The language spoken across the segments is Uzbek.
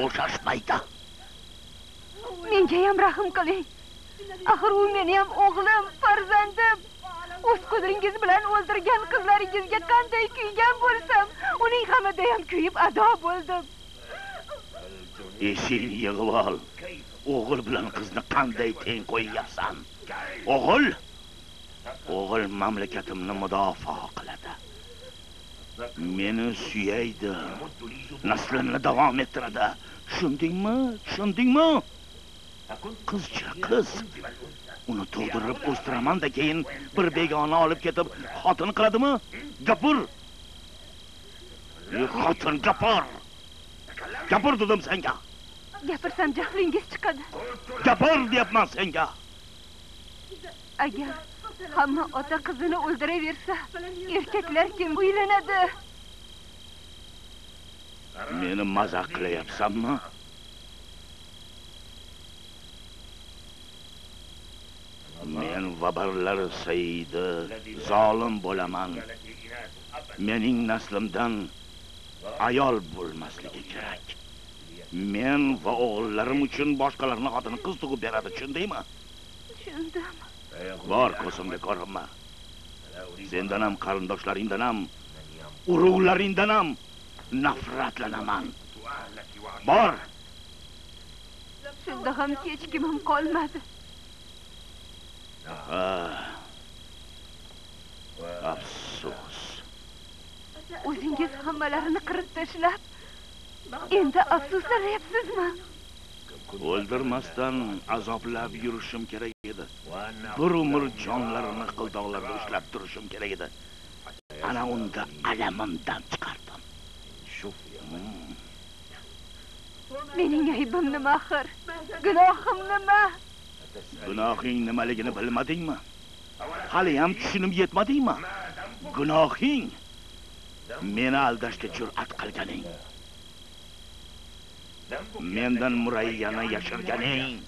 bo'shashmaydi. Menga ham rahim qiling. Axir u meni ham o'g'lim, farzandim. O'z qo'lingiz bilan o'ldirgan qizlaringizga qanday kuygan bo'lsam, uning hamida ham kuyib ado bo'ldim. Esing yig'ib ol. O'g'il bilan qizni qanday teng qo'yyapsan? O'g'il mamlakatimni mudofaa qiladi. Meni suyaydi. Naslimni davom ettiradi. Tushundingmi? Qizcha qiz. Uni tug'dirib o'stiraman-da keyin bir begona olib ketib xotin qiladimi? Gapir. Xotin gapir. Gapir dedim senga. Gapirsam jahlingiz chiqadi. Gapir deyapman senga. Agar hamma ota qizini o'ldiraversa, erkaklar kim uylanadi? Meni mazax qilyapsanmi? Men vabarlar sayidi, zolim bo'laman. Mening naslimdan ayol bo'lmasligi kerak. Men va o'g'illarim uchun boshqalarning xotini qiz tug'ib beradi, tushundingmi? Tushundim. Bor ko'zimga ko'rinma. Sendan ham, qarindoshlaringdan ham, urug'laringdan ham nafratlanaman. Bor. Shunda ham hech kimim qolmadi. Afsus. O'zingiz hammalarini qirib tashlab, endi afsuslanyapsizmi? O'ldirmasdan azoblab yurishim kerak edi. Bir umr jonlarini qildoqlarda ushlab turishim kerak edi. Ana unda alamimdan chiqardim. Mening aybim nima axir? Gunohim nima? Gunohing nimaligini bilmadingmi? Hali ham tushunib yetmadingmi? Gunohing meni aldashga jur'at qilganing. Mendan murayyana yashirganing.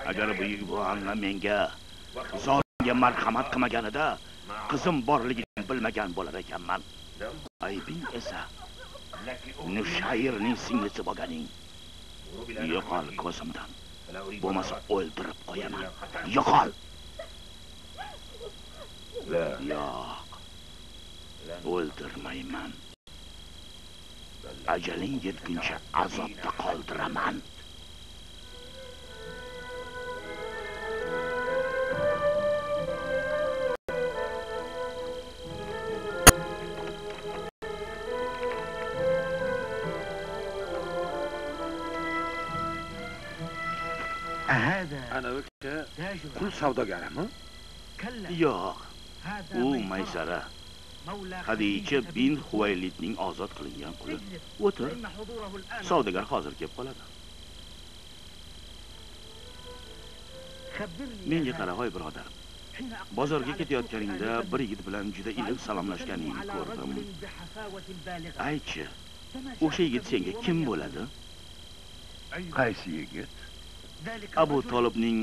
Agar buyuk buvanna menga zolimga marhamat qilmaganida, qizim borligini bilmagan bo'lar ekanman. Aybing esa Nushayrning singlisi bo'lganing. Yo'qol ko'zimdan. Bo'lmasa o'ldirib qo'yaman. Yo'qol. Yo'q. O'ldirmayman. Ajaling yetguncha azobda qoldiraman. Ana o'sha qul savdogarimi? Yo'q. U Maysara. Xadicha bint Huvaylidning ozod qilingan quli. O'tir. Savdogar hozir kelib qoladi. Menga qara, hoy birodar. Bozorga ketayotganingda bir yigit bilan juda iliq salomlashganingni ko'rdim. Aychi, o'sha yigit senga kim bo'ladi? Qaysi yigit? Abu Tolibning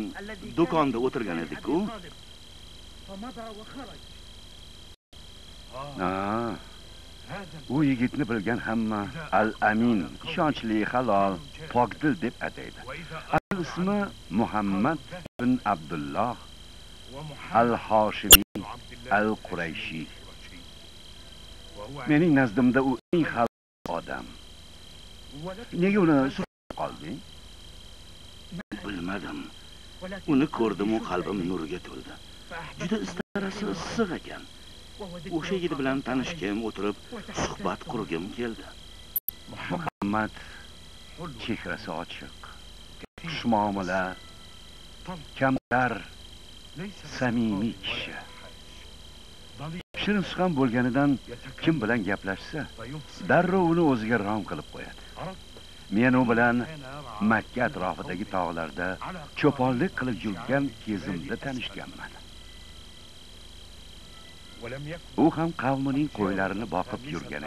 do'konda o'tirgan edi-ku. U yigitni bilgan hamma Al-Amin, ishonchli, halol, pokdil deb ataydi. Asl ismi Muhammad ibn Abdulloh Al-Hoshimi Al-Qurayshi. Mening nazdimda u eng halol odam. Nega uni surib qolding? Bilmadim. Uni ko'rdim, u qalbim nuriga to'ldi. Juda istarasi issiq ekan. O'sha yigit bilan tanishgim, o'tirib suhbat qurgim keldi. Muhammad chehrasi ochiq, xushmuomala, kamtar, samimiy kishi. Shirin suxan bo'lganidan kim bilan gaplashsa, darrov uni o'ziga rom qilib qo'yadi. Men u bilan Makka atrofidagi tog'larda cho'ponlik qilib yurgan kezimda tanishganman. U ham qavmining qo'ylarini boqib yurgan.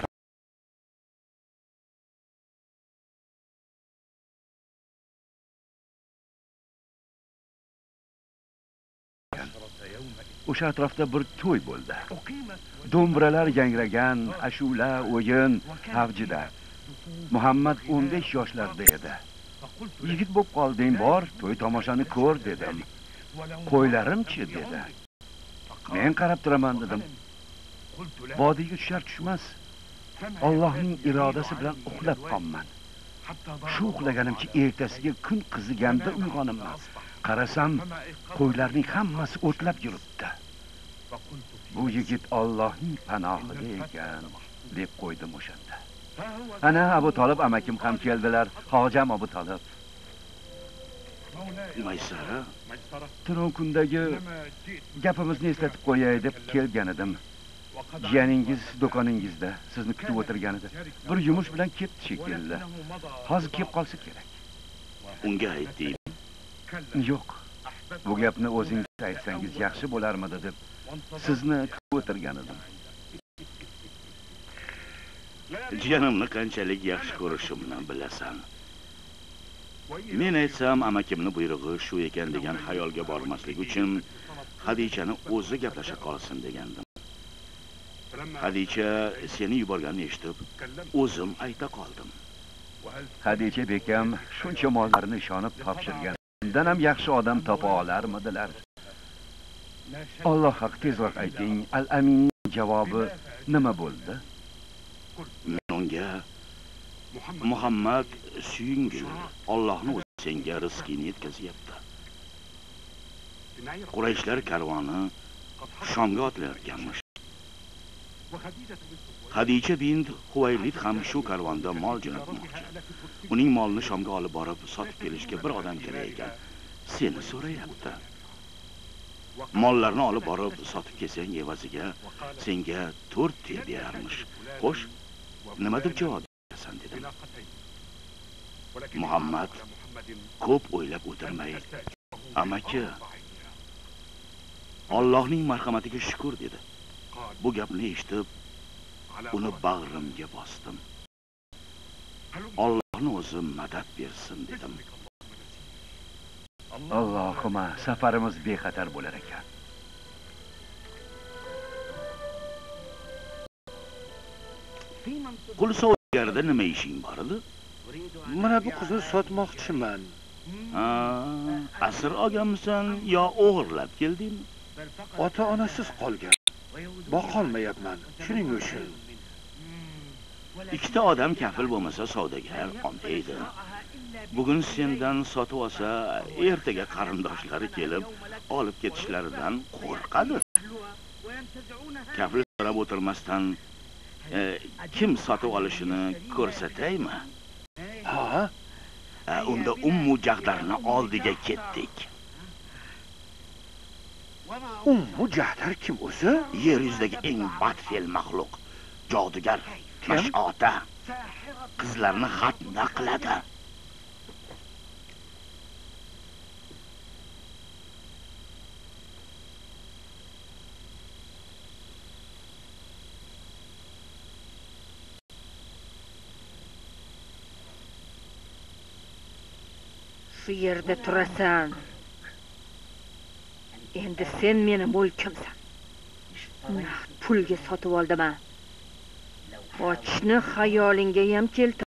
O'sha atrofda bir to'y bo'ldi. Do'mbiralar yangragan, ashula, o'yin avjida. Muhammad 15 yoshlarida edi. Yigit bo'lib qolding, bor, to'y tomoshani ko'r dedim. Qo'ylarim-chi dedi. Men qarab turaman dedim. Vodiyga tushar tushmas Allohning irodasi bilan uxlab qolman. Shu uxlaganimcha ertasiga kun qiziganda uyg'onaman. Qarasam, qo'ylarning hammasi o'tlab yuribdi. Bu yigit Allohning panohida ekan, deb qo'ydim o'shanda. Ana Abu Talib amakim ham keldilar. Hojam Abu Talib. Maysara, Turon kundagi gapimizni eslatib qo'yay deb kelgan edim. Jiyaningiz do'koningizda sizni kutib o'tirgan edi. Bir yumush bilan ketdi shekilli. Hozir kelib qolsa kerak. unga aytdim. Yo'q. Bu gapni o'zingiz aytsangiz yaxshi bo'larmidi deb sizni kutib o'tirgan edim. Jiyanimni qanchalik yaxshi ko'rishimni bilasan. Men aytsam, amakimni buyrug'i shu ekan degan xayolga bormaslik uchun Xadichani o'zi gaplasha qolsin degandim. Xadicha seni yuborganini eshitib, o'zim ayta qoldim. Xadicha bekam shuncha mollarni ishonib topshirgan. Undan ham yaxshi odam topa olarmidilar? Alloh haq tezroq ayting, Al-Amin javobi nima bo'ldi? Men unga Muhammad suyungil, Allohning o'zi senga rizqini yetkazyapti. Qurayshlar karvoni Shomga otlayotganmish. Xadicha bint Huvaylid ham shu karvonda mol jo'natmoqchi. Uning molini Shomga olib borib sotib kelishga bir odam kerak ekan. Seni so'rayapti. Mollarni olib borib sotib kelsang evaziga senga 4 tiy berarmish. Xo'sh, nima deb javob berasan dedim. Muhammad ko'p o'ylab o'tirmay, amaki, Allohning marhamatiga shukr dedi. Bu gapni eshitib, uni bag'rimga bosdim. Allohning o'zi madad bersin dedim. Allohumma, safarimiz bexatar bo'lar ekan. Qul savdogarda nima ishing bor edi? Mana bu qizni sotmoqchiman. Asir olganmisan yo o'g'irlab keldingmi? Ota-onasiz qolgan. Boqolmayapman. Shuning uchun. Ikkita odam kafil bo'lmasa savdogar olmaydi. Bugun sendan sotib olsa, ertaga qarindoshlari kelib olib ketishlaridan qo'rqadi. Kafil so'rab o'tirmasdan kim sotib olishini ko'rsataymi? Ha? Unda Ummu Jahdarni oldiga ketdik. Ummu Jahdar kim o'zi? Yer yuzidagi eng badfel maxluq, jodugar, mash'ota, qizlarni xatna qiladi. Shu yerda turasan. Endi sen meni mulkimsan. Naqd pulga sotib oldim. Ochishni xayolingga ham keltir.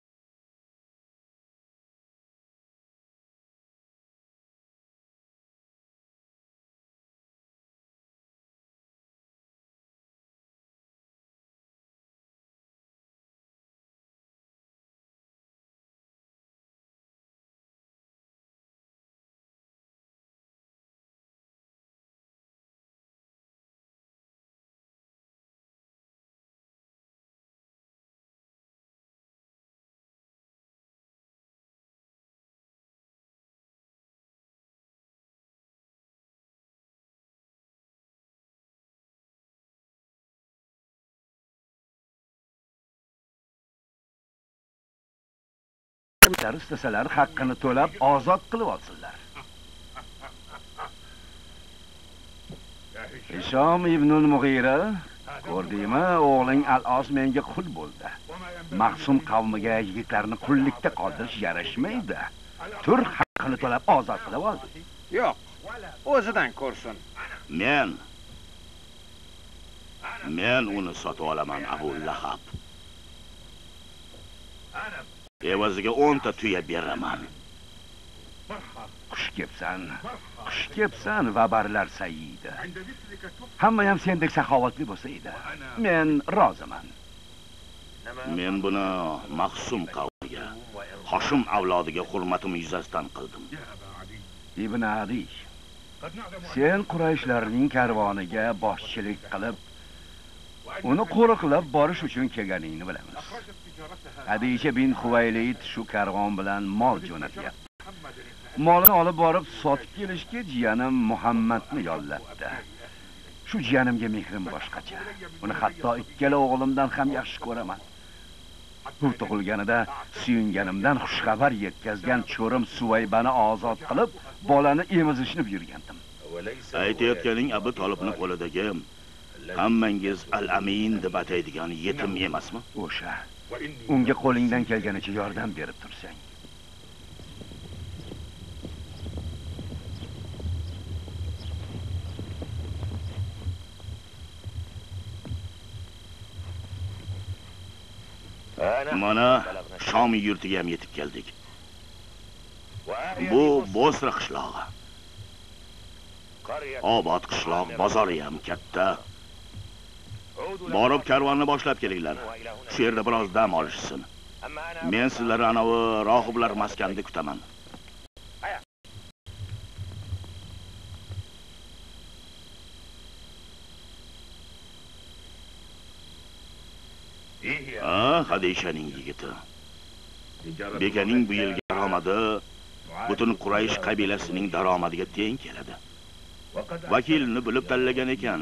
istasalar haqqini to'lab ozod qilib olsinlar. Hishom ibn al-Mughira, ko'rdingmi, o'g'ling Al-Os menga qul bo'ldi. Mahsum qavmiga yigitlarni qullikda qoldirish yarashmaydi. Tur haqqini to'lab ozod qilib ol. Yo'q, o'zidan ko'rsin. Men uni sotib olaman, Abu Lahab. Evaziga 10 ta tuya beraman. Xush kelibsan va barlar sayyidi. Hamma ham sendek saxovatli bo'lsa edi. Men roziman. Men buni Maqsum qavmiga, Hoshim avlodiga hurmatim yuzasidan qildim. Ibn Adi, sen Qurayshlarning karvoniga boshchilik qilib, uni qo'riqlab borish uchun kelganingni bilamiz. Hadisha bin Huvaylid shu karvon bilan mol jo'natyapti. Molni olib borib sotib kelishga jiyanim Muhammadni yollabdi. Shu jiyanimga mehrim boshqacha. Uni hatto ikkala o'g'limdan ham yaxshi ko'raman. U tug'ilganida suyunganimdan xushxabar yetkazgan cho'rim Suvaybani ozod qilib, bolani emizishni buyurgandim. Aytayotganing Abu Tolibning qo'lidagi hammangiz Al-Amin deb ataydigan yetim emasmi? O'sha. Unga qo'lingdan kelganicha yordam berib tursang. Mana Shom yurtiga ham yetib keldik. Bu Bosra qishlog'i. Obod qishloq, bozori ham katta. Borib karvonni boshlab kelinglar. Shu yerda biroz dam olishsin. Men sizlarni anavi rohiblar maskanida kutaman. Hadishaning yigiti. Bekaning bu yilgi daromadi butun Quraysh qabilasining daromadiga teng keladi. Vakilni bilib tanlagan ekan.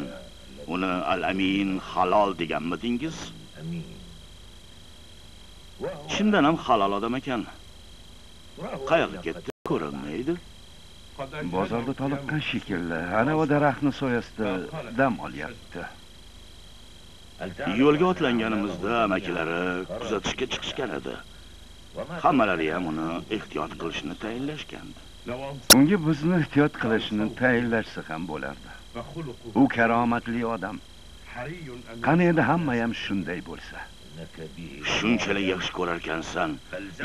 Uni Al-Amin halol deganmidingiz? Chindan ham halol odam ekan. Qayerga ketdi? Ko'rinmaydi. Bozorda toliqqan shekilli. Ana o daraxtning soyasida dam olyapti. Yo'lga otlanganimizda amakilari kuzatishga chiqishgan edi. Hammalari ham uni ehtiyot qilishni tayinlashgandi. Unga bizni ehtiyot qilishni tayinlashsa ham bo'lardi. U karomatli odam. Qani endi hamma ham shunday bo'lsa. Shunchalik yaxshi ko'rarkansan,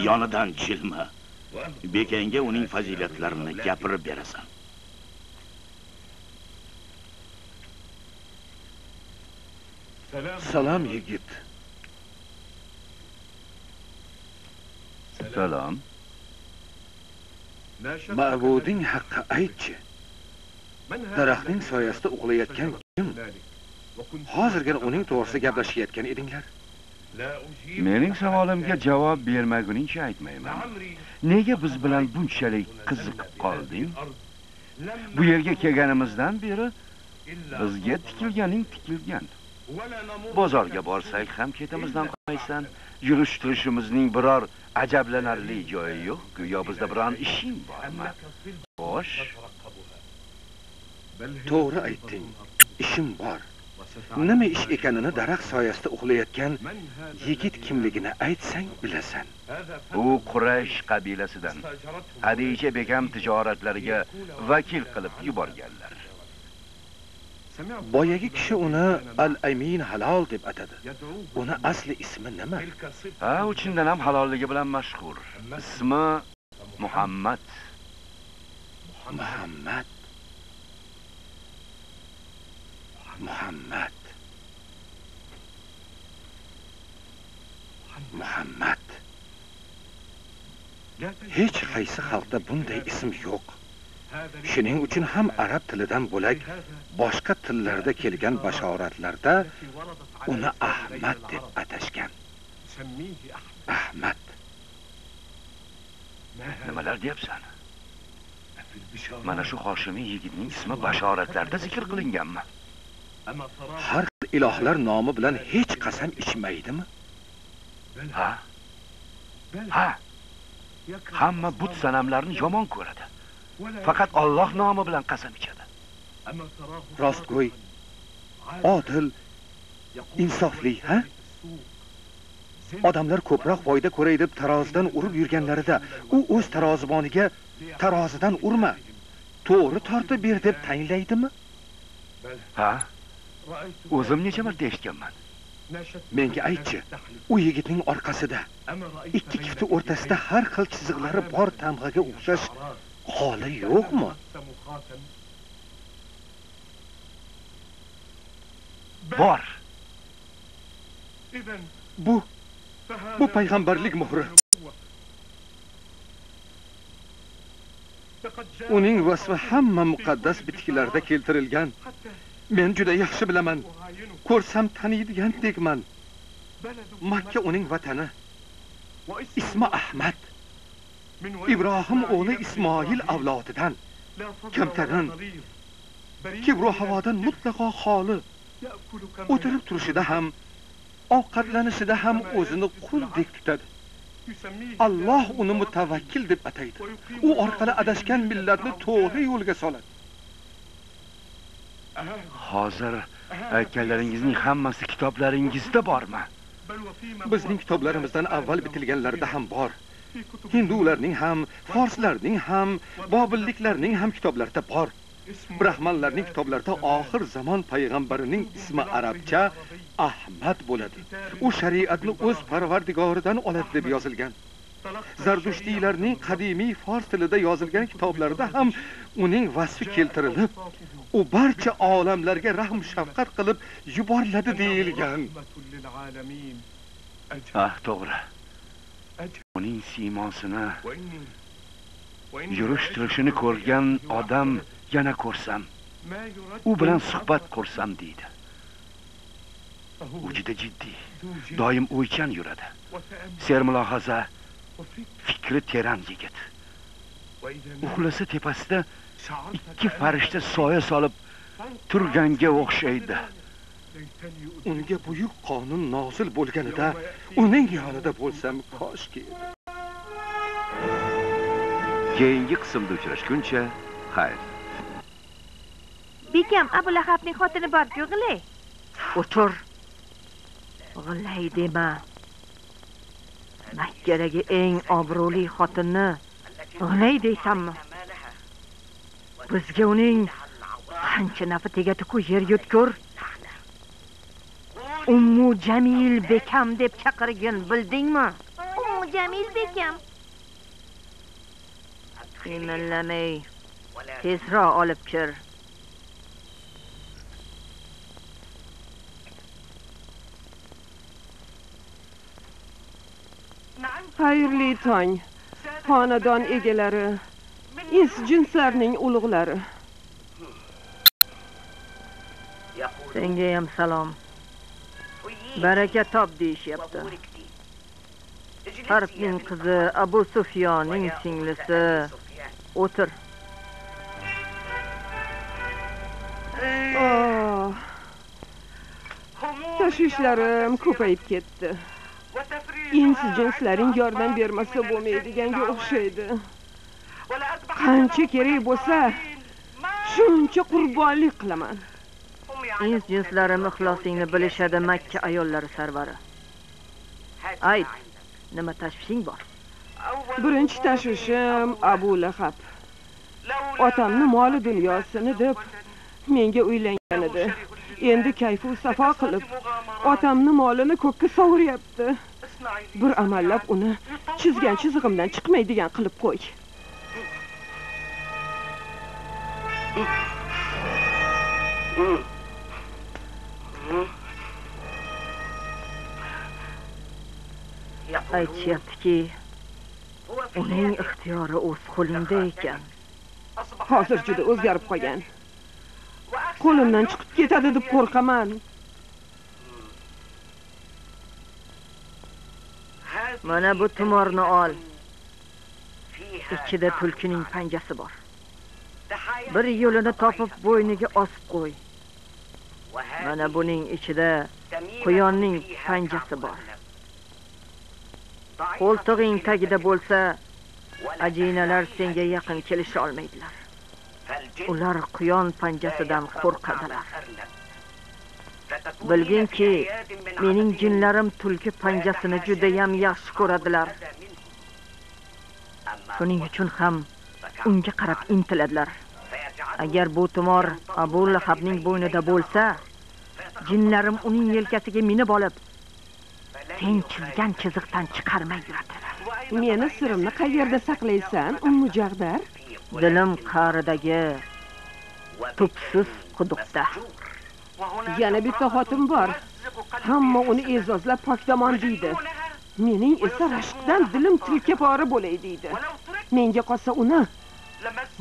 yonidan jilma. Bekanga uning fazilatlarini gapirib berasan. Salom yigit. Salom. Ma'buding haqqi aytchi. Daraxtning soyasida uxlayotgan kim? Hozirgina uning to'g'risida gaplashayotgan edinglar. Mening savolimga javob bermaguningcha aytmayman. Nega biz bilan bunchalik qiziqib qolding? Bu yerga kelganimizdan beri bizga tikilganing tikilgan. Bozorga borsak ham ketimizdan qolmaysan. Yurish-turishimizning biror ajablanarli joyi yo'q. Go'yo bizda biron ishing bormi? Xo'sh. To'g'ri aytding. Ishim bor. Nima ish ekanini daraxt soyasida uxlayotgan yigit kimligini aytsang bilasan. U Quraysh qabilasidan. Hadisha bekam tijoratlariga vakil qilib yuborganlar. Boyagi kishi uni Al-Amin halol deb atadi. Uni asli ismi nima? Ha, u chindan ham halolligi bilan mashhur. Ismi Muhammad. Muhammad. Muhammad. Muhammad. Hech qaysi xalqda bunday ism yo'q. Shuning uchun ham arab tilidan bo'lak boshqa tillarda kelgan bashoratlarda uni Ahmad deb atashgan. Ahmad. Nimalar deyapsan? Mana shu Hoshimiy yigitning ismi bashoratlarda zikr qilinganmi? Har xil ilohlar nomi bilan hech qasam ichmaydimi? Ha? Ha. Hamma but sanamlarni yomon ko'radi. Faqat Alloh nomi bilan qasam ichadi. Rostgo'y, odil, insofli, ha? Odamlar ko'proq foyda ko'ray deb tarozidan urib yurganlarida, u o'z taroziboniga tarozidan urma, to'g'ri tortib ber deb tayinlaydimi? Ha? O'zim necha marta eshitganman. Menga aytchi, u yigitning orqasida ikki kifti o'rtasida har xil chiziqlari bor tamg'aga o'xshash holi yo'qmi? Bor. Bu payg'ambarlik muhri. Uning vasfi hamma muqaddas bitiklarda keltirilgan. Men juda yaxshi bilaman. Ko'rsam taniydigandekman. Makka uning vatani. Ismi Ahmad. Ibrohim o'g'li Ismoil avlodidan. Kamtarin. Kibru havodan mutlaqo xoli. O'tirib turishida ham, ovqatlanishida ham o'zini quldek tutadi. Alloh uni mutavakkil deb ataydi. U orqali adashgan millatni to'g'ri yo'lga soladi. Hozir aytganlaringizning hammasi kitoblaringizda bormi? Bizning kitoblarimizdan avval bitilganlarda ham bor. Hindularning ham, forslarning ham, bobilliklarning ham kitoblarida bor. Brahmanlarning kitoblarida oxir zamon payg'ambarining ismi arabcha Ahmad bo'ladi. U shariatni o'z Parvardigoridan oladi deb yozilgan. Zardushtiylarning qadimiy fors tilida yozilgan kitoblarida ham uning vasfi keltirilib, u barcha olamlarga rahm shafqat qilib yuboriladi deyilgan. To'g'ri. Uning siymosini, yurish turishini ko'rgan odam yana ko'rsam, u bilan suhbat qursam deydi. U juda jiddiy, doim o'ychan yuradi. Sermulohaza, fikri teran yigit. Uxlasa tepasida ikki farishta soya solib turganga o'xshaydi. Unga buyuk qonun nozil bo'lganida uning yonida bo'lsam koshki. Keyingi qismda uchrashguncha xayr. Bekam Abu Lahabning xotini bor-ku, G'ilay. O'tir. G'ilay dema. Makkadagi eng obro'li xotinni G'ilay deysanmi? Bizga uning qancha nafi tegadi-ku, yer yutkur. Ummu Jamil Bekam deb chaqirgin, bildingmi? Ummu Jamil Bekam. Qiynalmay, tezroq olib kir. Xayrli tong, xonadon egalari, ins jinslarning ulug'lari. Senga ham salom. Baraka top deyishyapti. Harfning qizi Abu Sufyonning singlisi. O'tir. Tashvishlarim ko'payib ketdi. Ins jinslaring yordam bermasa bo'lmaydiganga o'xshaydi. Qancha kerak bo'lsa, shuncha qurbonlik qilaman. Ins jinslarim ixlosingni bilishadi, Makka ayollari sarvari. Ayt, nima tashvishing bor? Birinchi tashvishim Abu Lahab. Otamni moli dunyosini deb menga uylangan edi. Endi kayfu safo qilib, otamni molini ko'kka sovuryapti. Bir amallab uni chizgan chizig'imdan chiqmaydigan qilib qo'y. Aytishyaptiki, uning ixtiyori o'z qo'lingda ekan. Hozir juda o'zgarib qolgan. Qo'limdan chiqib ketadi deb qo'rqaman. Mana bu tumorni ol. Ichida tulkining panjasi bor. Bir yo'lini topib bo'yniga osib qo'y. Mana buning ichida quyonning panjasi bor. Qo'ltig'ing tagida bo'lsa, ajinalar senga yaqin kelisha olmaydilar. Ular quyon panjasidan qo'rqadilar. Bilginki, mening jinlarim tulki panjasini juda ham yaxshi ko'radilar. Shuning uchun ham unga qarab intiladilar. Agar bu tumor Abu Lahabning bo'ynida bo'lsa, Jinlarim uning yelkasiga minib olib, sen chizgan chiziqdan chiqarmay yuradilar. Meni sirimni qayerda saqlaysan, Ummu Jag'dar? Dilim qa'ridagi tubsiz quduqda. Yana bitta xotin bor. Hamma uni e'zozlab pokdomon deydi. Mening esa rashkdan dilim tilka pora bo'lay deydi. Menga qolsa uni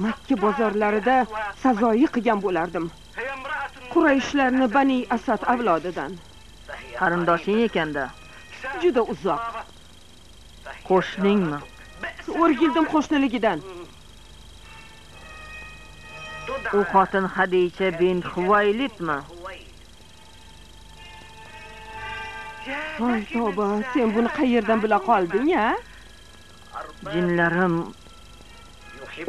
Makka bozorlarida sazoyi qilgan bo'lardim. Qurayshlarni Bani Asad avlodidan. Qarindoshing ekanda. Juda uzoq. Qo'shningmi? O'rgildim qo'shniligidan. U xotin Xadicha bint Xuvaylidmi? Voy tavba, sen buni qayerdan bila qolding, a? Jinlarim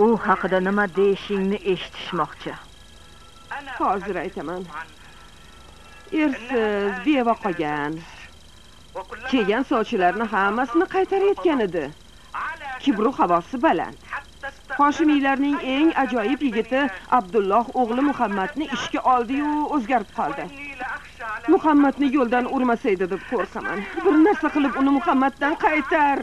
u haqida nima deyishingni eshitishmoqchi. Hozir aytaman. Ersiz, beva qolgan. Kelgan sovchilarni hammasini qaytarayotgan edi. Kibru havosi baland. Hoshimiylarning eng ajoyib yigiti Abdulloh o'g'li Muhammadni ishga oldi-yu o'zgarib qoldi. Muhammadni yo'ldan urmasaydi deb qo'rqaman. Bir narsa qilib uni Muhammaddan qaytar.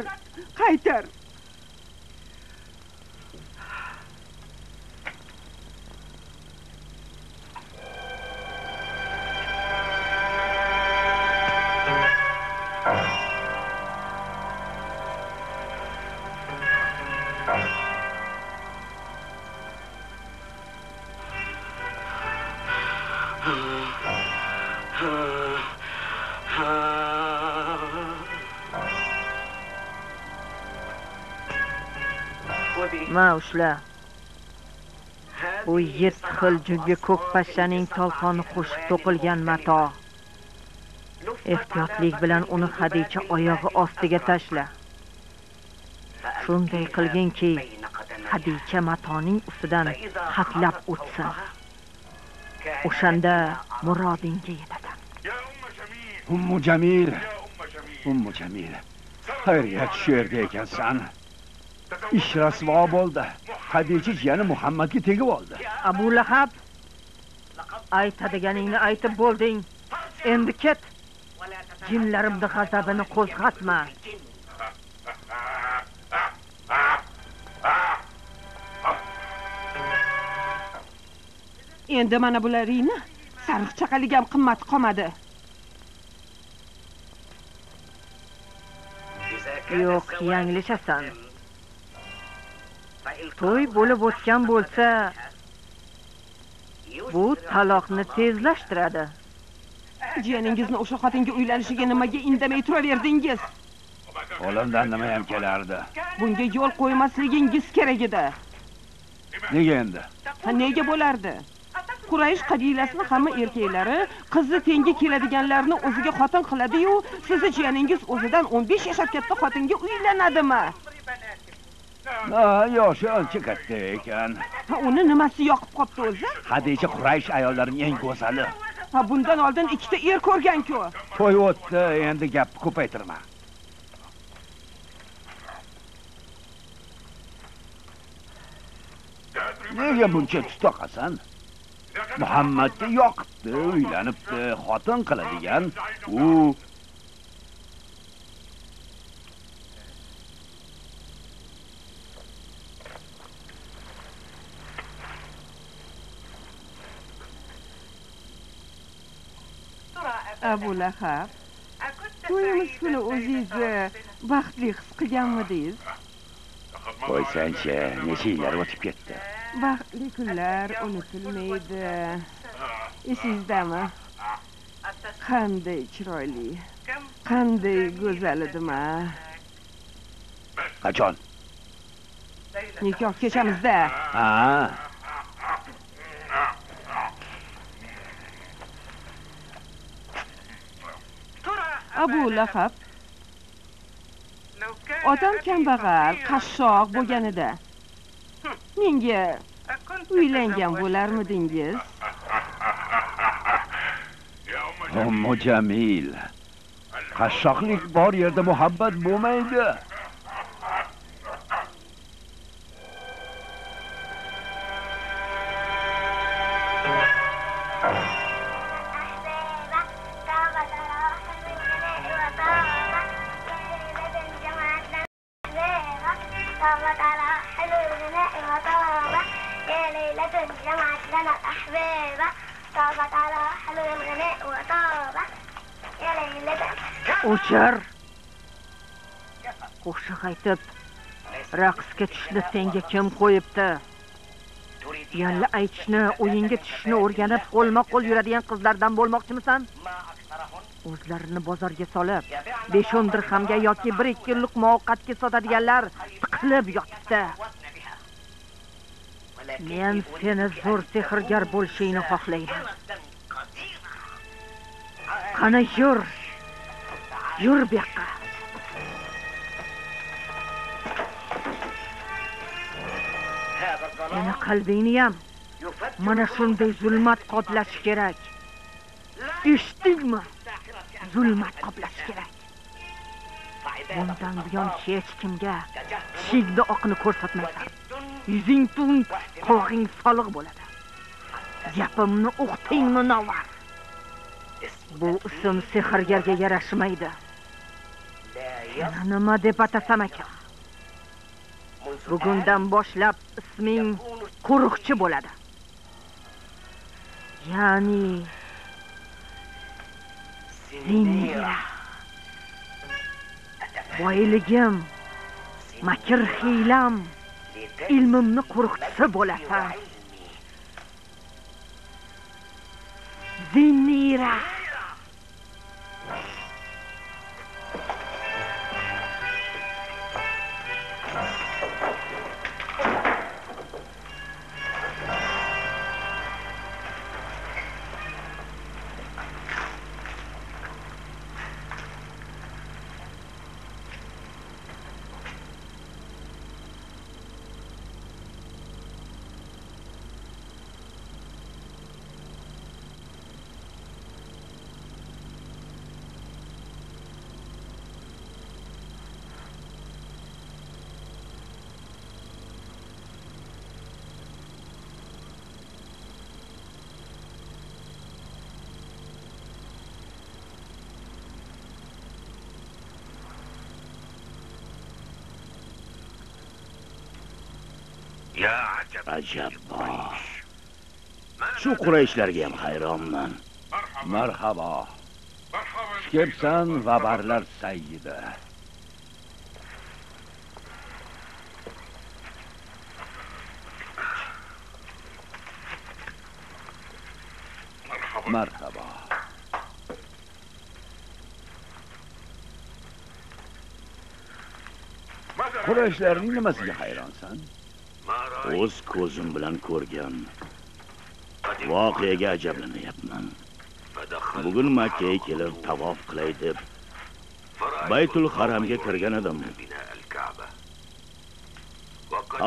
Ma ushla. Bu 7 xil junga ko'k pashshaning tolqoni qo'shib to'qilgan mato. Ehtiyotlik bilan uni Xadicha oyog'i ostiga tashla. Shunday qilginki, Xadicha matoning ustidan hatlab o'tsin. O'shanda murodingga yetasan. Ummu Jamil. Xayriyat shu yerda ekansan. Ish rasvo bo'ldi. Xadicha jiyani Muhammadga tegib oldi. Abu Lahab, aytadiganingni aytib bo'lding. Endi ket. Jinlarimning g'azabini qo'zg'atma. Endi mana bularni sariq chaqalik ham qimmat qolmadi. Yo'q, yanglishasan. To'y bo'lib o'tgan bo'lsa, bu taloqni tezlashtiradi. Jiyaningizni o'sha xotinga uylanishiga nimaga indamay turaverdingiz? Qo'limdan nima ham kelardi? Bunga yo'l qo'ymasligingiz kerak edi. Nega endi? Nega bo'lardi? Quraysh qabilasining hamma erkaklari qizi tengi keladiganlarni o'ziga xotin qiladi-yu, sizni jiyaningiz o'zidan 15 yashar katta xotinga uylanadimi? Yoshi ancha katta ekan. Uni nimasi yoqib qopti o'zi? Xadicha Quraysh ayollarining eng go'zali. Bundan oldin ikkita er ko'rgan-ku. To'y o'tdi, endi gapni ko'paytirma. Nega buncha tutoqasan? Muhammadga yoqibdi, uylanibdi, xotin qiladigan u. Abu Lahab, to'yimiz kuni o'zingizni baxtli his qilganmidingiz? Qo'ysanchi, necha yillar o'tib ketdi. Baxtli kunlar unutilmaydi. Esingizdami? Qanday chiroyli, qanday go'zal edim-a. Qachon? Nikoh kechamizda. Ha. Abu Lahab, otam kambag'al, qashshoq bo'lganida menga uylangan bo'larmidingiz? Ummu Jamil, qashshoqlik bor yerda muhabbat bo'lmaydi. حلو الغناء وطابة يا ليلة جمعت لنا الأحباب طابت على حلو الغناء وطابة يا ليلة O'chir. Qo'shiq aytib, raqsga tushishni senga kim qo'yibdi? Yangi aytishni, o'yinga tushishni o'rganib, qo'lma-qo'l yuradigan qizlardan bo'lmoqchimisan? O'zlarini bozorga solib, 5-10 dirhamga yoki 1-2 luqma ovqatga sotadiganlar tiqilib yotibdi. Men seni zo'r sehrgar bo'lishingni xohlayman. Qani yur. Yur bu yoqqa. Seni qalbingni ham mana shunday zulmat qoplashi kerak. Eshitdingmi? Zulmat qoplashi kerak. Bundan buyon hech kimga chigda oqni ko'rsatmaysan. Yuzing tun, qog'ing soliq bo'ladi. Gapimni uqdingmi novar? Bu ism sehrgarga yarashmaydi. Yana nima deb atasam ekan? Bugundan boshlab isming qo'riqchi bo'ladi. Ya'ni Zinnira. Boyligim, makr hiylam, ilmimni qo'riqchisi bo'lasan. Zinnira. Ajabbo. Shu Qurayshlarga ham hayronman. Marhabo. Xushkepsan va barlar sayyidi. Marhabo. Qurayshlarning nimasiga hayronsan? O'z ko'zim bilan ko'rgan voqeaga ajablanyapman. Bugun Makka ga kelib tavof qilay deb Baytul Haramga kirgan edim.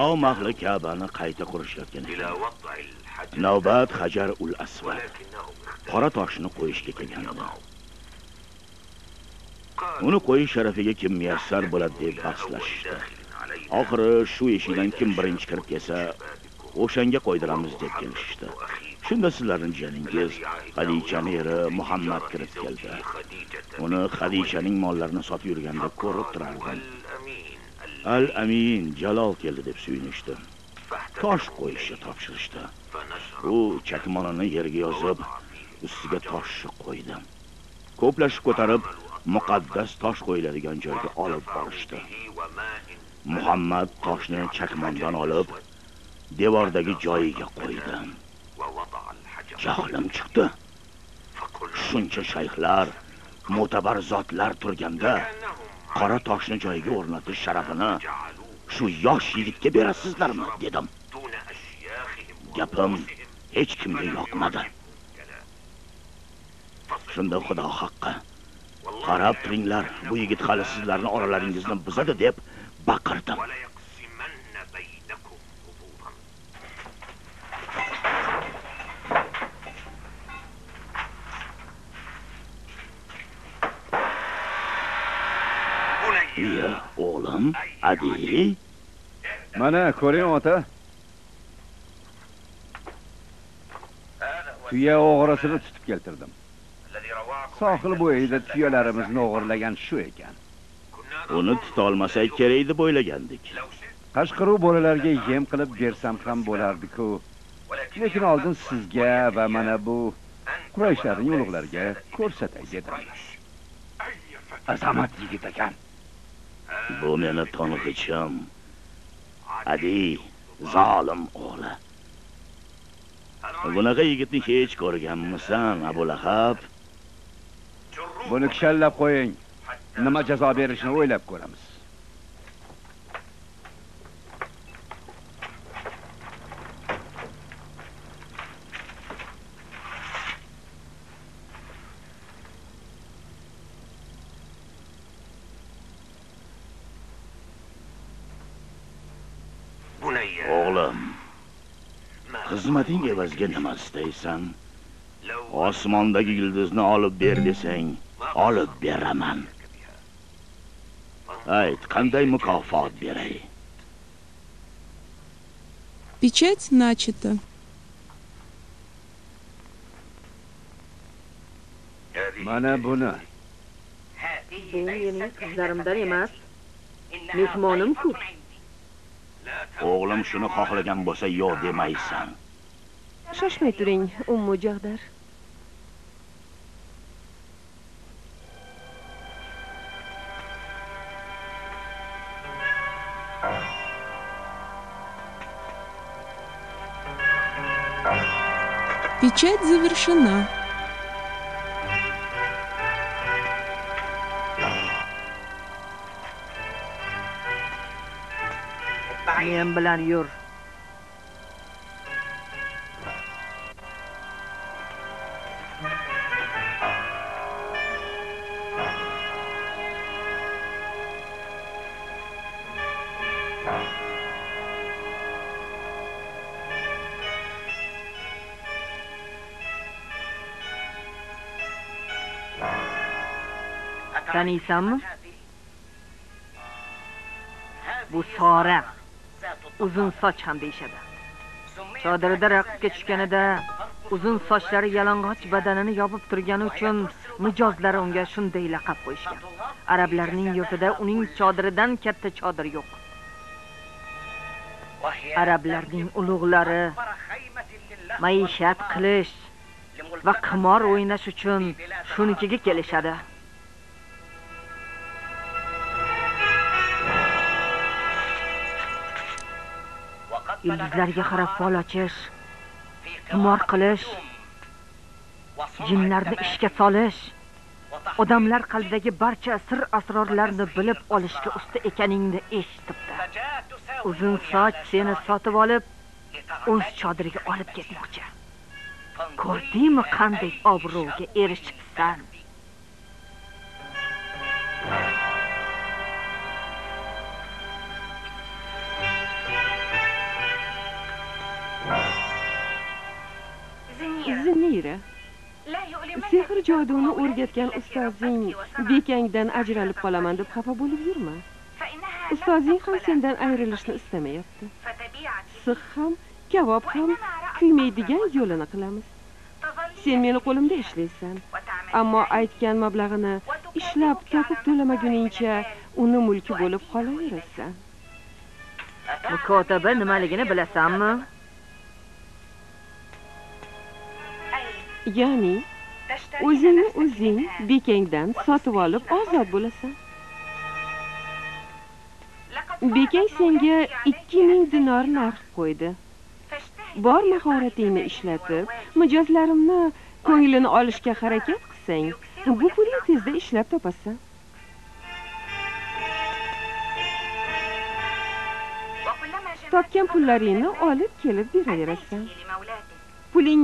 Aw mahli Ka'bani qayta qurishayotgan ekan. Navbat Hajar ul Aswad qora toshni qo'yishga kelgan edi. Uni qo'yish sharafiga kim muyassar bo'ladi deb bahslashdi. Oxiri shu eshikdan kim birinchi kirib kelsa, o'shanga qo'ydiramiz deb kelishdi. Shunda sizlarning jiyaningiz Xadichaning eri Muhammad kirib keldi. Uni Xadichaning mollarini sotib yurganda ko'rib turardim. Al-Amin Jalol keldi deb suyunishdi. Tosh qo'yishga topshirishdi. U chakmonini yerga yozib, ustiga toshni qo'ydi. Ko'plashib ko'tarib, muqaddas tosh qo'yiladigan joyga olib borishdi. Muhammad toshni chakmondan olib, devordagi joyiga qo'ydi. Jahlim chiqdi. Shuncha shayxlar, mo'tabar zotlar turganda, qora toshni joyiga o'rnatish sharafini shu yosh yigitga berasizlarmi dedim. Gapim hech kimga yoqmadi. Shunda Xudo haqqi, qarab turinglar, bu yigit hali sizlarning oralaringizni buzadi deb baqirdim. Ya o'g'lim, Adi. Mana ko'ring ota. Tuya o'g'risini tutib keltirdim. Sohil bo'yida tuyalarimizni o'g'irlagan shu ekan. Uni tuta olmasak kerak deb o'ylagandik. Qashqiruv bolalarga yem qilib bersam ham bo'lardi-ku. Lekin oldin sizga va mana bu Qurayshlarning ulug'lariga ko'rsatay dedim. Azamat yigit ekan. Bu meni to'ng'ichim. Adi, zolim o'g'li. Bunaqa yigitni hech ko'rganmisan, Abu Lahab? Buni kishallab qo'ying. Nima jazo berishini o'ylab ko'ramiz. O'g'lim, xizmating evaziga nima istaysan? Osmondagi yulduzni olib ber desang, olib beraman. Ayt, qanday mukofot beray? Печать начата. Mana buni. Bu mening qizlarimdan emas, mehmonim-ku. O'g'lim shuni xohlagan bo'lsa, yo'q demaysan. Shoshmay turing, Ummu Jag'dar. Печать завершена. Men bilan yur. Taniysanmi? Bu Sora. Uzun soch ham deyshadi. Chodirida raqibga tushganida uzun sochlari yalang'och badanini yopib turgani uchun mijozlari unga shunday laqab qo'yishgan. Arablarning yurtida uning chodiridan katta chodir yo'q. Arablarning ulug'lari maishat qilish va qimor o'ynash uchun shunikiga kelishadi. Yulduzlarga qarab fol ochish, qimor qilish, jinlarni ishga solish, odamlar qalbidagi barcha sir asrorlarni bilib olishga usta ekaningni eshitibdi. Uzun soch seni sotib olib, o'z chodiriga olib ketmoqchi. Ko'rdingmi qanday obro'ga erishibsan? Zinira, sehr joduni o'rgatgan ustozing bekangdan ajralib qolaman deb xafa bo'lib yurma. Ustozing ham sendan ayrilishni istamayapti. Six ham, kavob ham kuymaydigan yo'lini qilamiz. Sen meni qo'limda ishlaysan, ammo aytgan mablag'ini ishlab topib to'lamaguningcha uni mulki bo'lib qolaverasan. Mukotaba nimaligini bilasanmi? Ya'ni o'zingni o'zing bekangdan sotib olib ozod bo'lasan. Bekang senga 2000 dinor narx qo'ydi. Bor mahoratingni ishlatib, mijozlarimni ko'nglini olishga harakat qilsang, bu pulni tezda ishlab topasan. Topgan pullaringni olib kelib beraverasan. Puling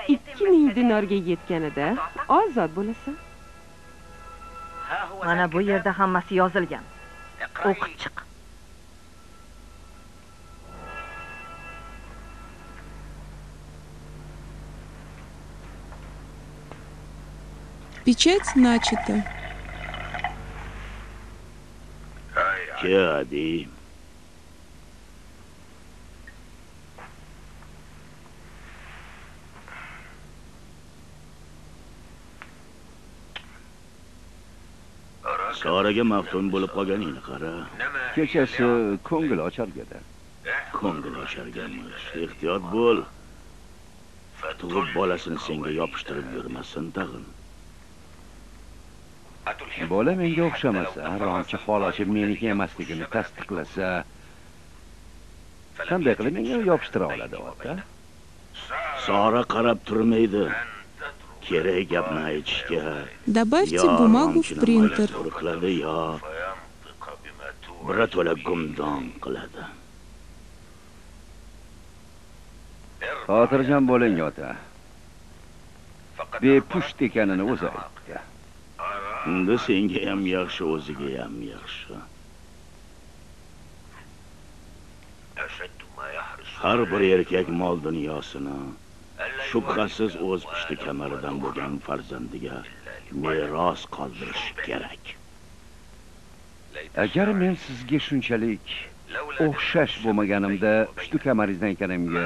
2000 dinorga yetganida ozod bo'lasan. Mana bu yerda hammasi yozilgan. O'qib chiq. Печать начата. Kadi. Soraga maftun bo'lib qolganingni qara. Kechasi ko'ngil ochargada. Ko'ngil ocharganmish. Ehtiyot bo'l. Tug'ib bolasini senga yopishtirib yurmasin tag'in. Bola menga o'xshamasa, romchi hol ochib meniki emasligini tasdiqlasa, qanday qilib menga yopishtira oladi, ota? Sora qarab turmaydi. Kerak gapni aytishga. Добавьте бумагу в принтер. Qiladi yo birato'la gumdon qiladi. Xotirjam bo'ling, ota. Bepusht ekanini o'zi aytdi. Unda senga ham yaxshi, o'ziga ham yaxshi. Har bir erkak mol dunyosini shubhasiz o'z pushti kamaridan bo'lgan farzandiga meros qoldirish kerak. Agar men sizga shunchalik o'xshash bo'lmaganimda pushti kamaringizdan ekanimga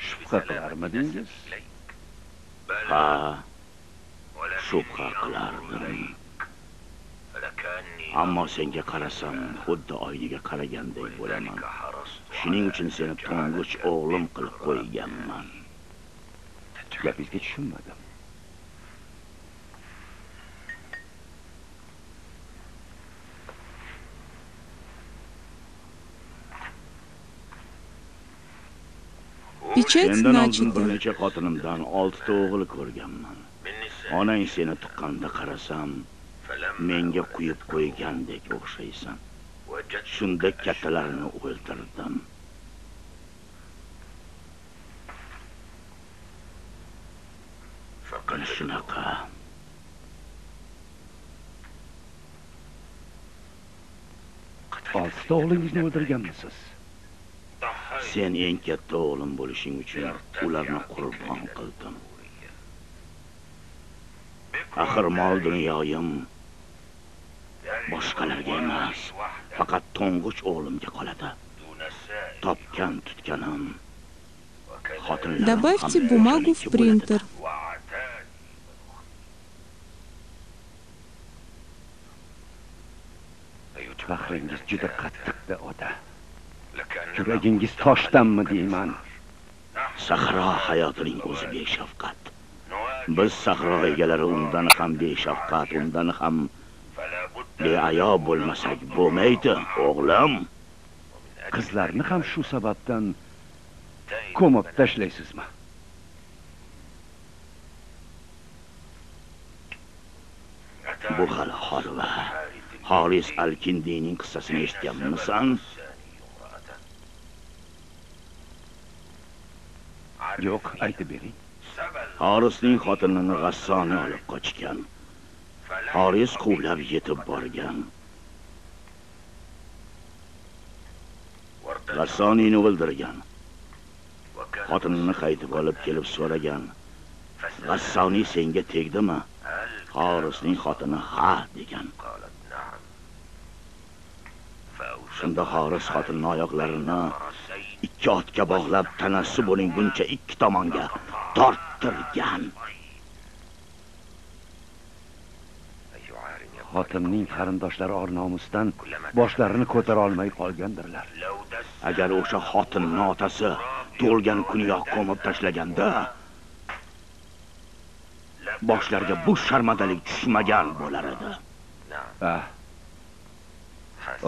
shubha qilarmidingiz? Ha, shubha qilardim. Ammo senga qarasam, xuddi oynaga qaragandek bo'laman. Shuning uchun seni to'ng'ich o'g'lim qilib qo'yganman. Gapingizga tushunmadim. Печать Sendan oldin bir начата. necha xotinimdan 6 ta o'g'il ko'rganman. Onang seni tuqqanda qarasam, menga quyib qo'ygandek o'xshaysan. Shunda kattalarini o'ldirdim. Shunaqa. Oltita o'g'lingizni o'ldirganmisiz? Sen eng katta o'g'lim bo'lishing uchun ularni qurbon qildim. Axir mol dunyoyim boshqalarga emas, faqat to'ng'ich o'g'limga qoladi. Topgan tutganim xotinlarim. Добавьте бумагу в принтер. Bahringiz juda qattiqda, ota. Yuragingiz toshdanmi deyman? Sahro hayotining o'zi beshafqat. Biz sahro egalari undan ham beshafqat, undan ham beayo bo'lmasak bo'lmaydi, o'g'lim. Qizlarni ham shu sababdan ko'mib tashlaysizmi? Bu hali holva. Xolis Al-Kindiyning qissasini eshitganmisan? Yo'q, aytib bering. Xorisning xotinini G'assoni olib qochgan. Xoris quvlab yetib borgan. G'assonini o'ldirgan. Xotinini qaytib olib kelib so'ragan. G'assoni senga tegdimi? Xorisning xotini ha degan. Shunda Xoris xotinning oyoqlarini 2 otga bog'lab tanasi bo'linguncha 2 tomonga torttirgan. Xotinning qarindoshlari or-nomusdan boshlarini ko'tara olmay qolgandirlar. Agar o'sha xotinning otasi tug'ilgan kuniyoq ko'mib tashlaganda, boshlariga bu sharmadalik tushmagan bo'lar edi.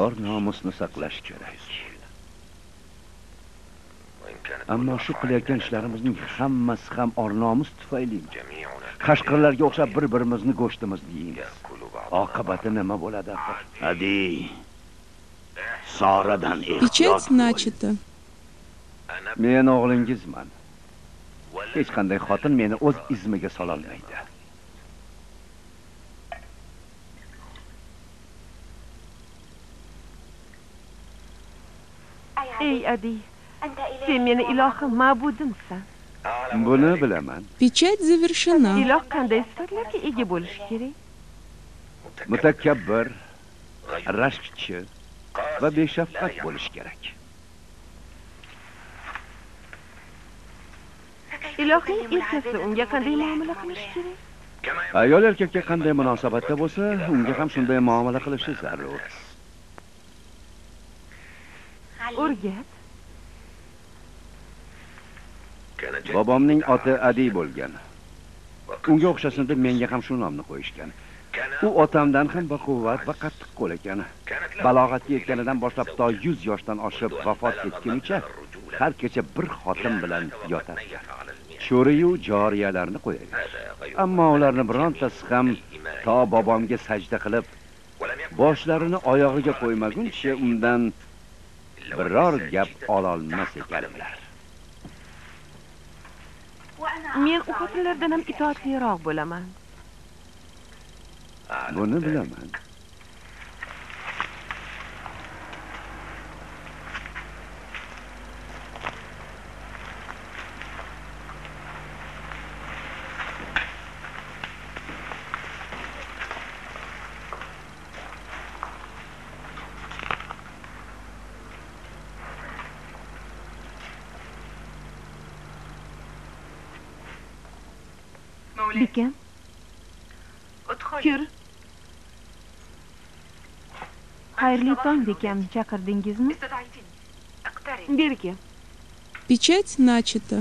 Or-nomusni saqlash kerak. Ammo shu qilayotgan ishlarimizning hammasi ham or-nomus tufayli. Qashqirlarga o'xshab bir-birimizni go'shtimizni yeymiz. Oqibati nima bo'ladi? Hadi. Soradan ehtiyot. Печать начата. Men o'g'lingizman. Hech qanday xotin meni o'z izmiga sola olmaydi. Ey Adi, sen meni ilohim, ma'budimsan. Buni bilaman. Печать завершена. Iloh qanday sifatlarga ega bo'lishi kerak? Mutakabbir, rashkchi va beshafqat bo'lish kerak. Ilohning elchisi unga qanday muomala qilish kerak? Ayol erkakka qanday munosabatda bo'lsa, unga ham shunday muomala qilishi zarur. O'rgat. Bobomning oti Adi bo'lgan. Unga o'xshasin deb menga ham shu nomni qo'yishgan. U otamdan ham baquvvat va qattiq qo'l ekan. Balog'atga yetganidan boshlab to 100 yoshdan oshib vafot etgunicha har kecha bir xotin bilan yotadi. Sho'riyu joriyalarni qo'yaver. Ammo ularni birontasi ham to bobomga sajda qilib, boshlarini oyog'iga qo'ymaguncha undan biror gap ola olmas ekanlar. Men u xotinlardan ham itoatliroq bo'laman. Buni bilaman. Bekam. Kir. Xayrli tong bekam, chaqirdingizmi? Berki. Печать начата.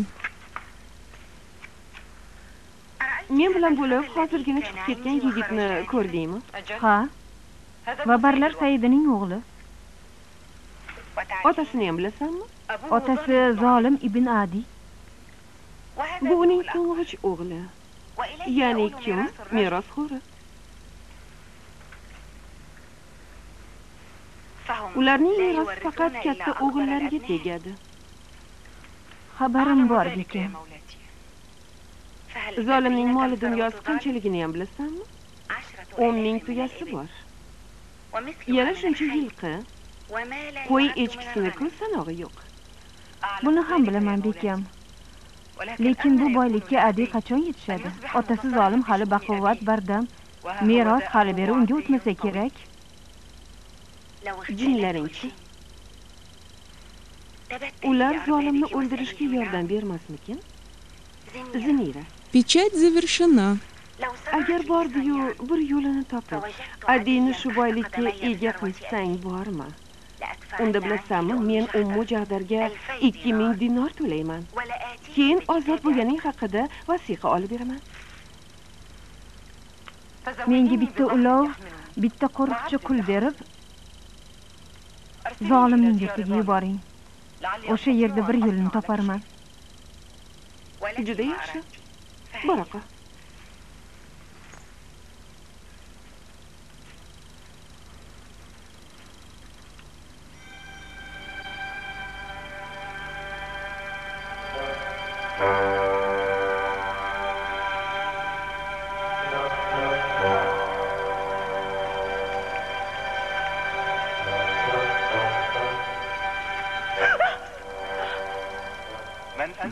Men bilan bo'lib hozirgina chiqib ketgan yigitni ko'rdingmi? Ha. Va Barlar Saidining o'g'li. Otasini ham bilasanmi? Otasi Zolim ibn Adi. Bu uning to'ng'ich o'g'li. Ya'ni kim? Merosxo'ri. Ularning merosi faqat katta o'g'illarga tegadi. Xabarim bor bekam. Zolimning moli dunyosi qanchaligini ham bilasanmi? 10 ming tuyasi bor. Yana shuncha yilqi. Qo'y echkisini sanog'i yo'q. Buni ham bilaman bekam. Lekin bu boylikka Adi qachon yetishadi? Otasi Zolim hali baquvvat bardam. Meros hali beri unga o'tmasa kerak. Jinlaringchi. Ular Zolimni o'ldirishga yordam bermasmikin? Zinira. Печать завершена. Agar bordi-yu bir yo'lini topib, Adini shu boylikka ega qilsang bormi? Unda bilasanmi, men Ummu Jahdarga 2000 dinor to'layman. Keyin ozod bo'lganing haqida vasiqa olib beraman. Menga bitta ulov, bitta qo'riqchi pul berib, Zolimning yurtiga yuboring. O'sha yerda bir yo'lini toparman. Juda yaxshi. Boraqa.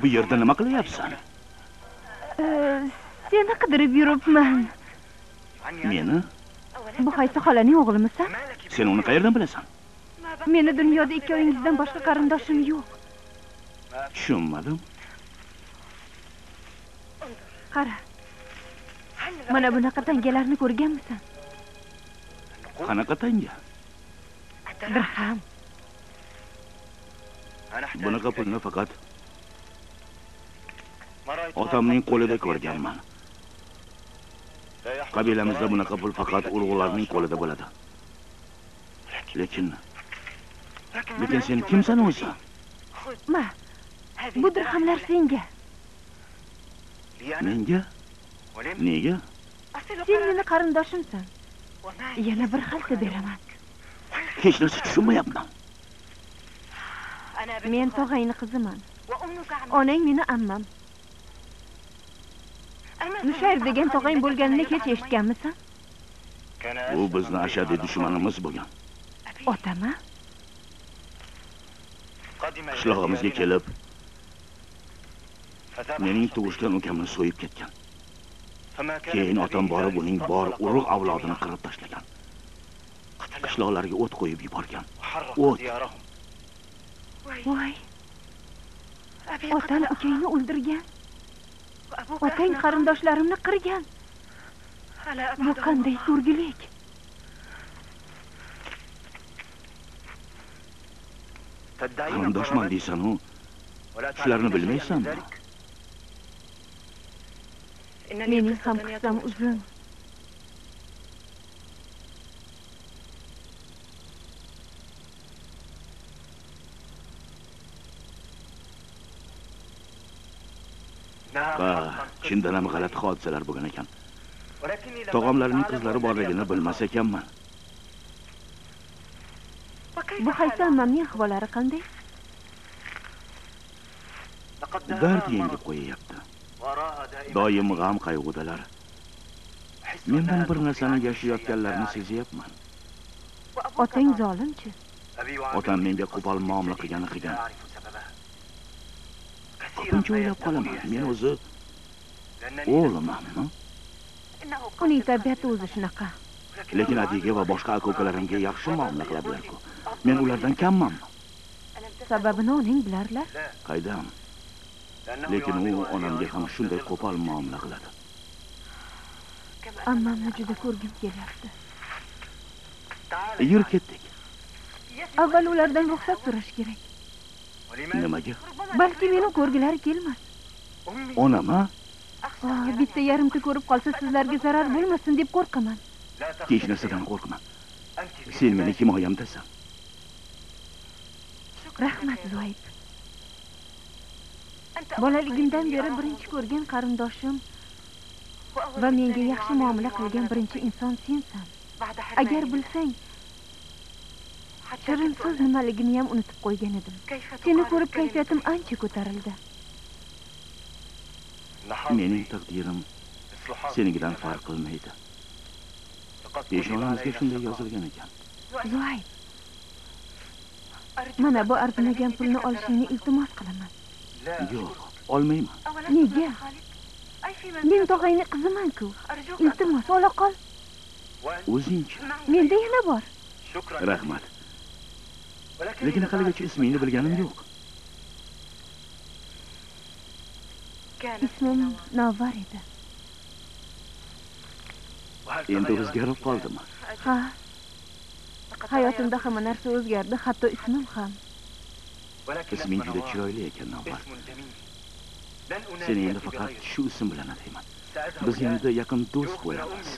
Bu yerda nima qilyapsan? Seni qidirib yuribman. Meni? Bu qaysi xolaning o'g'limisan? Sen uni qayerdan bilasan? Meni dunyoda ikkovingizdan boshqa qarindoshim yo'q. Tushunmadim. Qara. Mana bunaqa tangalarni ko'rganmisan? Qanaqa tanga? Dirham. Bunaqa pulni faqat otamning qo'lida ko'rganman. Qabilamizda bunaqa pul faqat ulug'larning qo'lida bo'ladi. Lekin sen kimsan o'zi? Ma, bu dirhamlar senga. Menga? Nega? Sen meni qarindoshimsan. Yana bir xalta beraman. Hech narsa tushunmayapman. Men tog'ayni qiziman. Onang meni ammam. Nushayr degan tog'ang bo'lganini hech eshitganmisan? U bizni ashaddiy dushmanimiz bo'lgan. Otama? Qishlog'imizga kelib, mening tug'ishgan ukamni so'yib ketgan. Keyin otam borib uning bor urug' avlodini qirib tashlagan. Qishloqlarga o't qo'yib yuborgan. O't. Voy. Otam ukangni o'ldirgan. Otang qarindoshlarimni qirgan. Bu qanday ko'rgilik? Qarindoshman deysan-u, shularni bilmaysanmi? Mening ham qissam uzun. Chindan ham g'alati hodisalar bo'lgan ekan. Tog'amlarning qizlari borligini bilmas ekanman. Bu qaysi ammamning ahvollari qanday? Dard yengib qo'yayapti. Doim g'am qayg'udalar. Mendan bir narsani yashayotganlarini sezyapman. Otang zolimchi? Otam menga qo'pol muomala qilgan. Ko'pincha o'ylab qolaman, men o'zi o'g'limanmi? Uning tabiati o'zi shunaqa. Lekin Adiga va boshqa aka-ukalarimga yaxshi muomala qiladilar-ku. Men ulardan kammanmi? Sababini onang bilarlar. Qaydam? Lekin u onamga ham shunday qo'pol muomala qiladi. Ammamni juda ko'rgim kelyapti. Yur ketdik. Avval ulardan ruxsat so'rash kerak. Nimaga? Balki meni ko'rgilari kelmas. Onama? Bitta yarimta ko'rib qolsa sizlarga zarar bo'lmasin deb qo'rqaman. Hech narsadan qo'rqma. Sen meni himoyamdasan. Rahmat, Zoib. Bolaligimdan beri birinchi ko'rgan qarindoshim va menga yaxshi muomala qilgan birinchi inson sensan. Agar bilsang, shirin so'z nimaligini ham unutib qo'ygan edim. Seni ko'rib kayfiyatim ancha ko'tarildi. Mening taqdirim senikidan farq qilmaydi. Peshonamizga shunday yozilgan ekan. Zoib, mana bu arzimagan pulni olishingni iltimos qilaman. Yo'q, olmayman. Nega? Men tog'angning qiziman-ku. Iltimos, ola qol. O'zingchi. Menda yana bor. Rahmat. Lekin haligacha ismingni bilganim yo'q. Ismim Navvar edi. Endi o'zgarib qoldimi? Ha. Hayotimda hamma narsa o'zgardi, hatto ismim ham. Isming juda chiroyli ekan, Navvar. Seni endi faqat shu ism bilan atayman. Biz endi yaqin do'st bo'lamiz.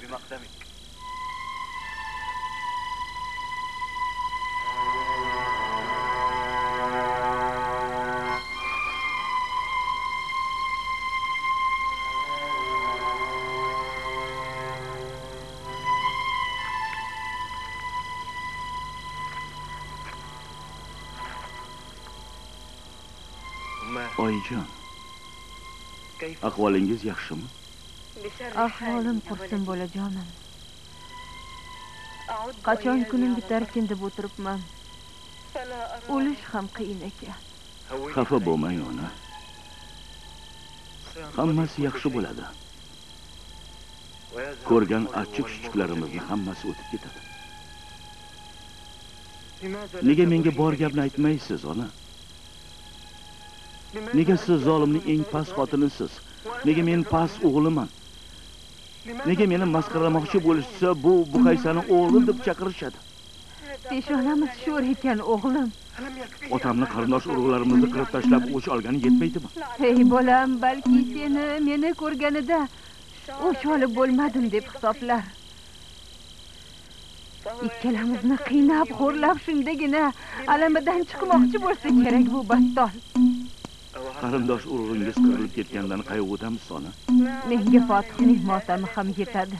Oyijon, ahvolingiz yaxshimi? Ahvolim qursin bolajonim. Qachon kunim bitarkin deb o'tiribman. O'lish ham qiyin ekan. Xafa bo'lmang, ona. Hammasi yaxshi bo'ladi. Ko'rgan achchiq-chuchuklarimizni hammasi o'tib ketadi. Nega menga bor gapni aytmaysiz, ona? Nega siz zolimning eng past xotinisiz? Nega men past o'g'liman? Nega meni masxaralamoqchi bo'lishsa, bu Buqaysani o'g'li deb chaqirishadi? Peshonamiz sho'r ekan, o'g'lim. Otamni qarindosh urug'larimizni qirib tashlab o'ch olgani yetmaydimi? Hey bolam, balki seni meni ko'rganida o'ch olib bo'lmadim deb hisoblar. Ikkalamizni qiynab, xo'rlab shundagina alamidan chiqmoqchi bo'lsa kerak bu battol. Qarindosh urug'ingiz qirilib ketgandan qayg'udamiz, ona. Menga Fotihning motami ham yetadi.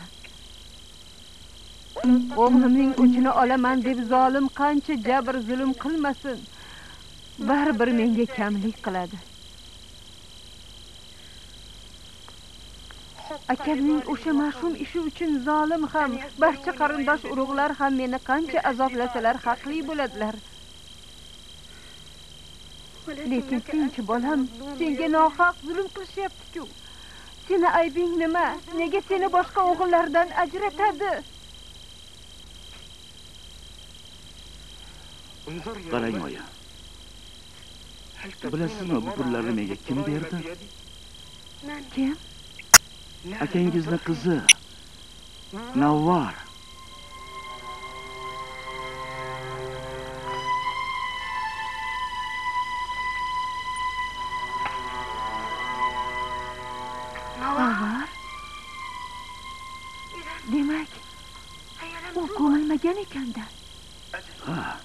O'g'limning o'chini olaman deb zolim qancha jabr zulm qilmasin, baribir menga kamlik qiladi. Akamning o'sha mash'um ishi uchun zolim ham, barcha qarindosh urug'lar ham meni qancha azoblasalar haqli bo'ladilar. Lekin senchi bolam, senga nohaq zulm qilishyapti-ku. Seni aybing nima? Nega seni boshqa o'g'illardan ajratadi? Qarang, oya. Bilasizmi, bu pullarni menga kim berdi? Kim? Akangizni qizi. Navvar. Navvar. Demak, u ko'milmagan ekan-da. Ha.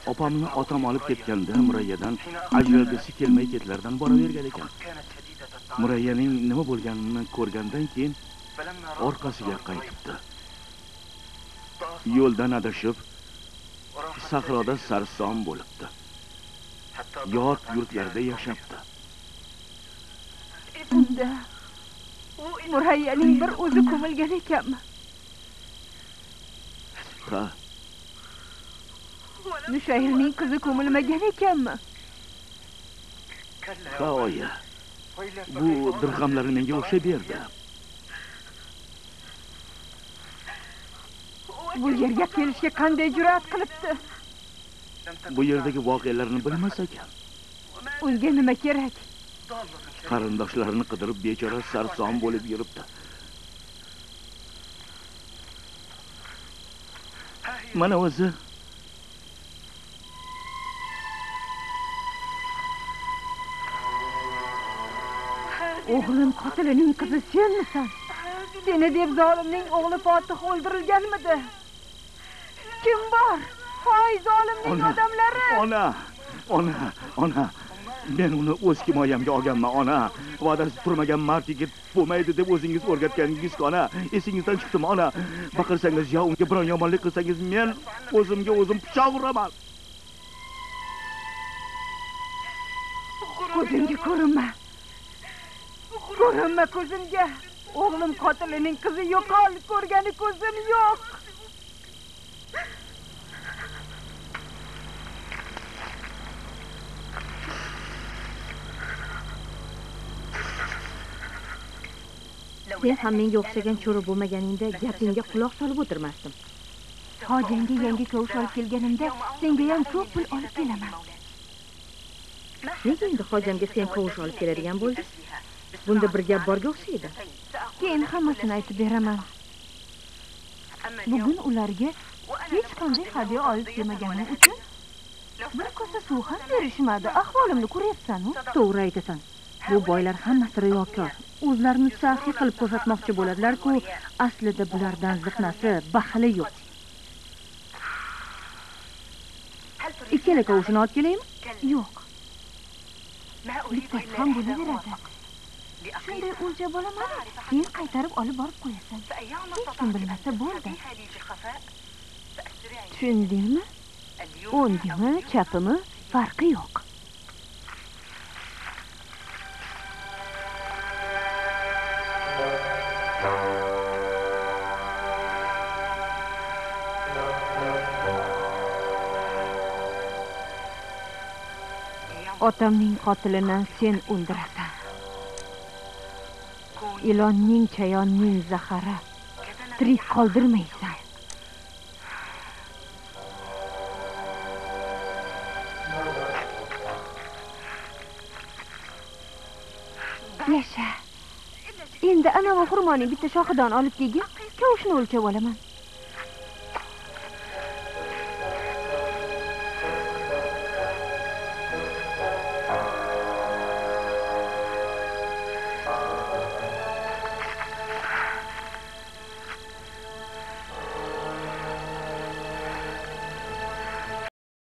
Opamni otam olib ketganda Murayyadan ajralgisi kelmay ketlardan boravergan ekan. Murayyaning nima bo'lganini ko'rgandan keyin orqasiga qaytibdi. Yo'ldan adashib, sahroda sarson bo'libdi. Yot yurtlarda yashabdi. Unda Murayyaning bir o'zi ko'milgan ekanmi? Ha. Nushayrning qizi ko'milmagan ekanmi? Ha, oya. Bu dirhamlarni menga o'sha berdi. Bu yerga kelishga qanday jur'at qilibdi? Bu yerdagi voqealarni bilmas ekan. Unga nima kerak? Qarindoshlarini qidirib bechora sarson bo'lib yuribdi. Mana o'zi O'g'lim qotilining qizi senmisan? Seni deb zolimning o'g'li Fotih o'ldirilganmidi? Kim bor? Voy zolimning odamlari! Ona. Men uni o'z himoyamga olganman, ona. Va'dasi turmagan mard yigit bo'lmaydi deb o'zingiz o'rgatganingiz-ku, ona. Esingizdan chiqdimi, ona? Baqirsangiz yo unga biron yomonlik qilsangiz, men o'zimga o'zim pichoq uraman. Ko'zimga ko'rinma. Ko'rinma ko'zimga. O'g'lim qotilining qizi yo'qol, ko'rgani ko'zim yo'q. Sen ham menga o'xshagan cho'ri bo'lmaganingda gapingga quloq solib o'tirmasdim. Hojangga yangi kavush olib kelganimda senga ham ko'p pul olib kelaman. Nega endi hojamga sen kavush olib keladigan bo'lding? Bunda bir gap borga o'xshaydi. Keyin hammasini aytib beraman. Bugun ularga hech qanday hadya olib kelmaganim uchun bir kosa suv ham berishmadi. Ahvolimni ko'ryapsan-ku. To'g'ri aytasan. Bu boylar hammasi riyokor. O'zlarini saxiy qilib ko'rsatmoqchi bo'ladilar-ku, aslida bulardan ziqnasi, baxili yo'q. Ikkala kavushini olib kelaymi? Yo'q. Bittasi ham bo'laveradi. Shunday o'lja bo'laman, keyin qaytarib olib borib qo'yasan. Hech kim bilmasa bo'ldi. Tushundingmi? O'ngimi, chapimi farqi yo'q. Otamning qotilini sen o'ldirasan. Ilonning, chayonning zahari tirik qoldirmaysan. Yasha. Endi ana va xurmoning bitta shoxidan olib kelgin, kavushni o'lchab olaman.